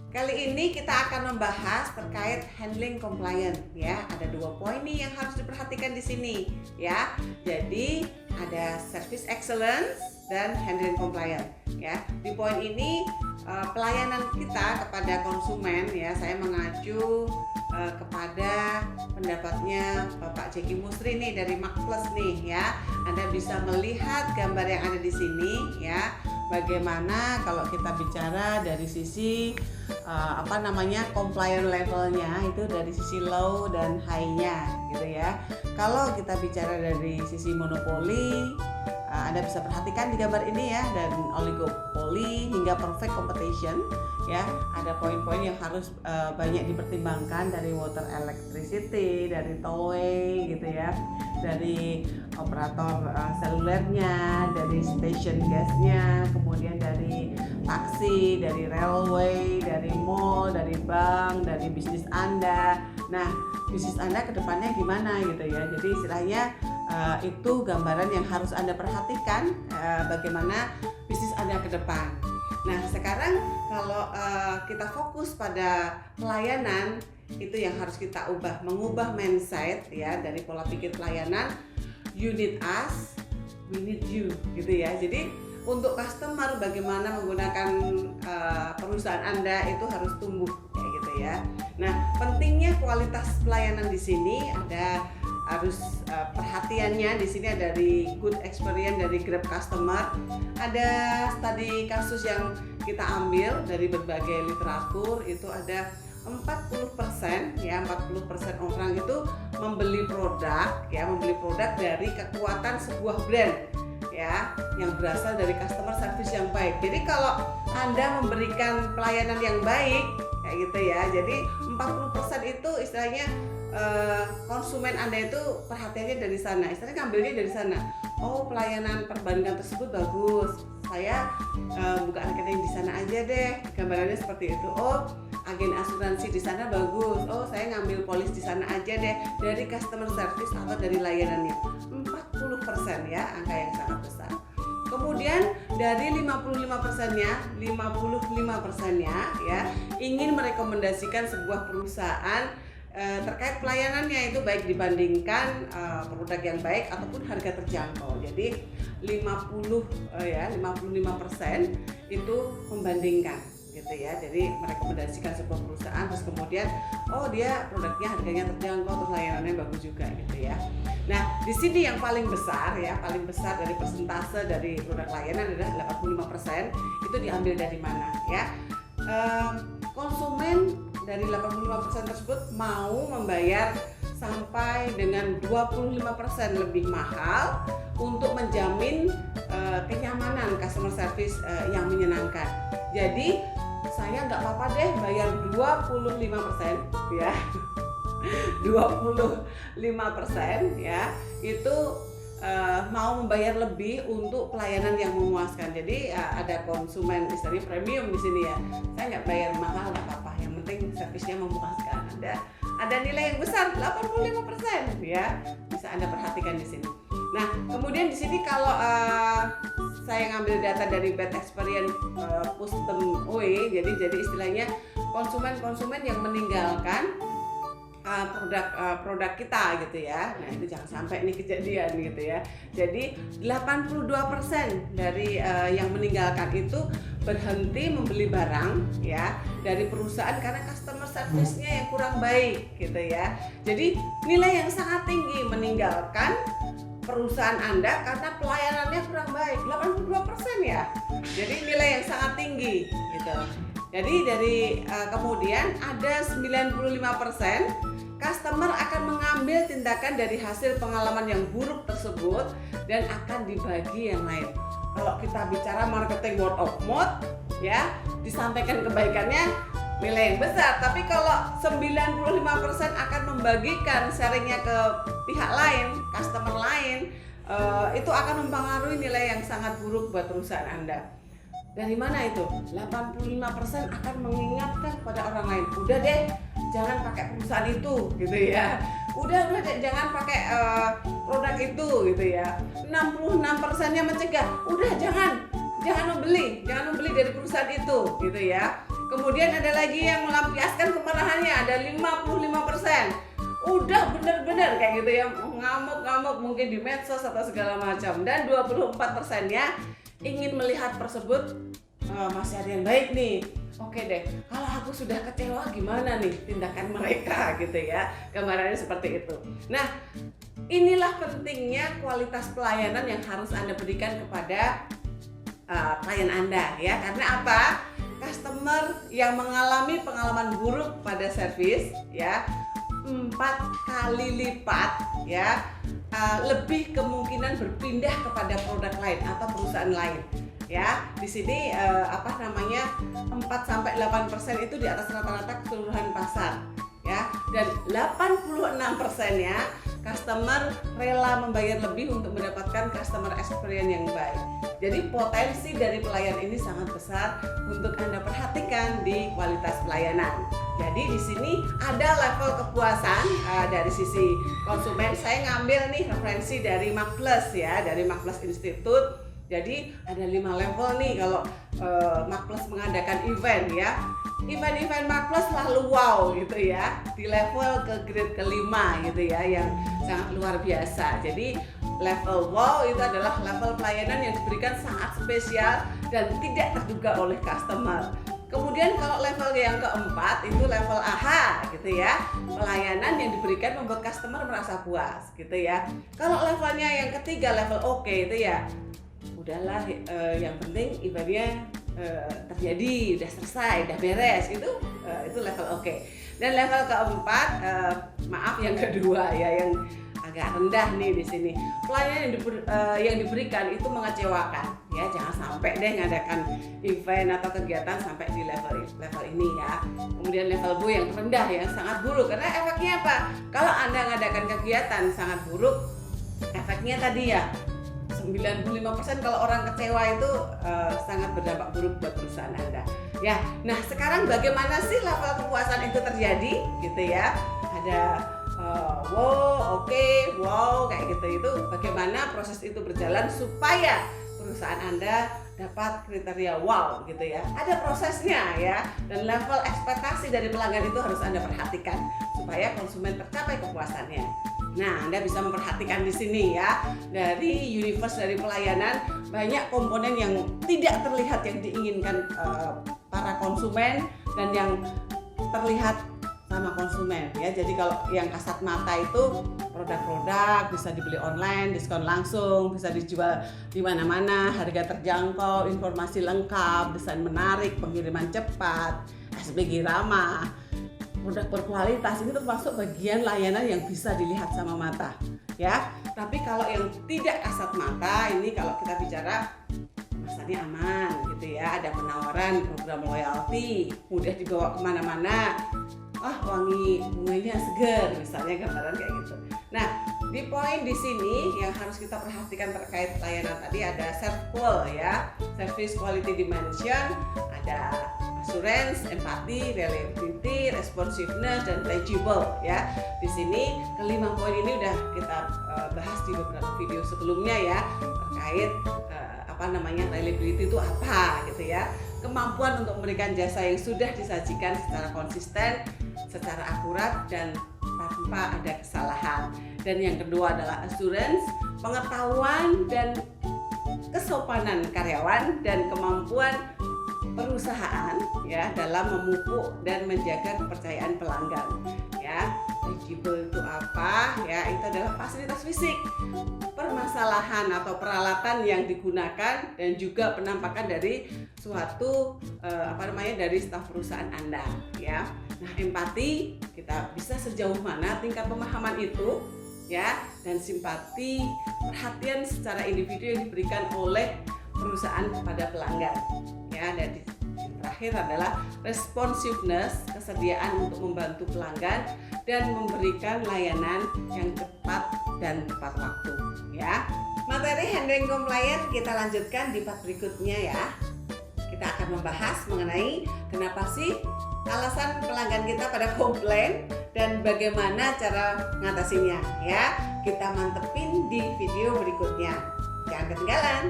Kali ini kita akan membahas terkait handling compliance ya. Ada 2 poin nih yang harus diperhatikan di sini ya. Jadi ada service excellence dan handling compliance ya. Di poin ini pelayanan kita kepada konsumen ya, saya mengacu kepada pendapatnya Bapak Jeki Musri nih dari Makplus nih ya. Anda bisa melihat gambar yang ada di sini ya. Bagaimana kalau kita bicara dari sisi compliance levelnya itu dari sisi low dan high-nya gitu ya. Kalau kita bicara dari sisi monopoli, Anda bisa perhatikan di gambar ini ya, dan oligopoli hingga perfect competition ya. Ada poin-poin yang harus banyak dipertimbangkan dari water electricity, dari tollway gitu ya, dari operator selulernya, dari station gasnya, kemudian dari taksi, dari railway, dari mall, dari bank, dari bisnis Anda. Nah, bisnis Anda ke depannya gimana gitu ya. Jadi istilahnya itu gambaran yang harus Anda perhatikan, bagaimana bisnis Anda ke depan. Nah, sekarang kalau kita fokus pada pelayanan, itu yang harus kita ubah, mengubah mindset ya, dari pola pikir pelayanan, you need us, we need you gitu ya. Jadi untuk customer bagaimana menggunakan perusahaan Anda itu harus tumbuh kayak gitu ya. Nah, pentingnya kualitas pelayanan di sini ada harus perhatiannya di sini ada dari good experience dari Grab customer. Ada studi kasus yang kita ambil dari berbagai literatur, itu ada 40% ya, 40% orang itu membeli produk dari kekuatan sebuah brand ya, yang berasal dari customer service yang baik. Jadi kalau Anda memberikan pelayanan yang baik kayak gitu ya, jadi 40% itu istilahnya konsumen Anda itu perhatiannya dari sana, istilahnya ngambilnya dari sana. Oh, pelayanan perbankan tersebut bagus, saya buka rekening di sana aja deh, gambarannya seperti itu. Oh, agen asuransi di sana bagus, oh saya ngambil polis di sana aja deh, dari customer service atau dari layanannya. 40% ya, angka yang sangat besar. Kemudian dari 55%-nya ya ingin merekomendasikan sebuah perusahaan terkait pelayanannya itu baik dibandingkan produk yang baik ataupun harga terjangkau. Jadi 55% itu membandingkan gitu ya. Jadi merekomendasikan sebuah perusahaan, terus kemudian oh dia produknya harganya terjangkau, terus layanannya bagus juga gitu ya. Nah, di sini yang paling besar dari persentase dari produk layanan adalah 85%. Itu diambil dari mana ya? Konsumen dari 85% tersebut mau membayar sampai dengan 25% lebih mahal untuk menjamin kenyamanan customer service yang menyenangkan. Jadi saya nggak apa-apa deh bayar 25% ya. 25% ya, itu mau membayar lebih untuk pelayanan yang memuaskan. Jadi ada konsumen istilahnya premium di sini ya. Saya nggak bayar mahal, nggak apa-apa, yang penting servisnya memuaskan. Ada nilai yang besar 85% ya, bisa Anda perhatikan di sini. Nah, kemudian di sini kalau saya ngambil data dari Bad Experience Custom Way, jadi istilahnya konsumen yang meninggalkan produk kita gitu ya. Nah, itu jangan sampai ini kejadian gitu ya. Jadi 82% dari yang meninggalkan itu berhenti membeli barang ya dari perusahaan karena customer service-nya yang kurang baik gitu ya. Jadi nilai yang sangat tinggi meninggalkan perusahaan Anda karena pelayanannya kurang baik, 82% ya. Jadi nilai yang sangat tinggi gitu. Jadi dari kemudian ada 95% customer akan mengambil tindakan dari hasil pengalaman yang buruk tersebut dan akan dibagi yang lain. Kalau kita bicara marketing word of mouth ya, disampaikan kebaikannya nilai yang besar, tapi kalau 95% akan membagikan sharingnya ke pihak lain, customer lain, itu akan mempengaruhi nilai yang sangat buruk buat perusahaan Anda. Dari mana itu? 85% akan mengingatkan kepada orang lain, udah deh jangan pakai perusahaan itu gitu ya, udah deh jangan pakai produk itu gitu ya. 66%-nya mencegah, udah jangan membeli dari perusahaan itu gitu ya. Kemudian ada lagi yang melampiaskan kemarahannya, ada 55%. Udah bener-bener kayak gitu ya, ngamuk-ngamuk mungkin di medsos atau segala macam. Dan 24%-nya ingin melihat tersebut masih ada yang baik nih. Oke deh, kalau aku sudah kecewa gimana nih tindakan mereka gitu ya. Gambarannya seperti itu. Nah, inilah pentingnya kualitas pelayanan yang harus Anda berikan kepada klien Anda ya. Karena apa? Customer yang mengalami pengalaman buruk pada servis ya 4 kali lipat ya lebih kemungkinan berpindah kepada produk lain atau perusahaan lain. Ya, di sini 4-8% itu di atas rata-rata keseluruhan pasar ya, dan 86%-nya customer rela membayar lebih untuk mendapatkan customer experience yang baik. Jadi potensi dari pelayan ini sangat besar untuk Anda perhatikan di kualitas pelayanan. Jadi di sini ada level kepuasan dari sisi konsumen. Saya ngambil nih referensi dari MAKPLUS ya, dari MAKPLUS Institute. Jadi ada 5 level nih kalau MAKPLUS mengadakan event ya. Event-event MAKPLUS selalu wow gitu ya, di level ke grade kelima gitu ya, yang sangat luar biasa. Jadi level wow itu adalah level pelayanan yang diberikan sangat spesial dan tidak terduga oleh customer. Kemudian kalau level yang keempat itu level AHA gitu ya, pelayanan yang diberikan membuat customer merasa puas gitu ya. Kalau levelnya yang ketiga level oke itu ya udahlah, yang penting eventnya terjadi, udah selesai, udah beres, itu level oke. Dan level keempat, maaf yang kedua ya, yang agak rendah nih di sini, pelayanan yang diberikan itu mengecewakan ya. Jangan sampai deh ngadakan event atau kegiatan sampai di level ini ya. Kemudian level B yang rendah ya, sangat buruk, karena efeknya apa? Kalau Anda ngadakan kegiatan sangat buruk, efeknya tadi ya 95% kalau orang kecewa itu sangat berdampak buruk buat perusahaan Anda. Ya, nah sekarang bagaimana sih level kepuasan itu terjadi gitu ya? Ada wow, oke, wow kayak gitu. Itu bagaimana proses itu berjalan supaya perusahaan Anda dapat kriteria wow gitu ya. Ada prosesnya ya, dan level ekspektasi dari pelanggan itu harus Anda perhatikan supaya konsumen tercapai kepuasannya. Nah, Anda bisa memperhatikan di sini ya, dari universe dari pelayanan banyak komponen yang tidak terlihat yang diinginkan para konsumen dan yang terlihat sama konsumen ya. Jadi kalau yang kasat mata itu produk-produk bisa dibeli online, diskon langsung, bisa dijual di mana-mana, harga terjangkau, informasi lengkap, desain menarik, pengiriman cepat, SPG ramah, produk berkualitas. Ini termasuk bagian layanan yang bisa dilihat sama mata ya. Tapi kalau yang tidak kasat mata ini, kalau kita bicara kemasannya aman gitu ya, ada penawaran program loyalty, mudah dibawa kemana-mana, wangi bunganya segar misalnya, gambaran kayak gitu. Nah, di poin di sini yang harus kita perhatikan terkait layanan tadi ada SERQUAL ya, Service Quality Dimension, ada assurance, empati, reliability, responsiveness, dan legible ya. Di sini kelima poin ini udah kita bahas di beberapa video sebelumnya ya, terkait reliability itu apa gitu ya. Kemampuan untuk memberikan jasa yang sudah disajikan secara konsisten, secara akurat, dan tanpa ada kesalahan. Dan yang kedua adalah assurance, pengetahuan dan kesopanan karyawan dan kemampuan perusahaan ya dalam memupuk dan menjaga kepercayaan pelanggan ya. Legible itu apa ya? Itu adalah fasilitas fisik, permasalahan atau peralatan yang digunakan, dan juga penampakan dari suatu dari staf perusahaan Anda ya. Nah, empati, kita bisa sejauh mana tingkat pemahaman itu ya, dan simpati, perhatian secara individu yang diberikan oleh perusahaan kepada pelanggan ya. Dan terakhir adalah responsiveness, kesediaan untuk membantu pelanggan dan memberikan layanan yang cepat dan tepat waktu ya. Materi handling compliance kita lanjutkan di part berikutnya ya. Kita akan membahas mengenai kenapa sih alasan pelanggan kita pada komplain dan bagaimana cara mengatasinya ya. Kita mantepin di video berikutnya. Jangan ketinggalan.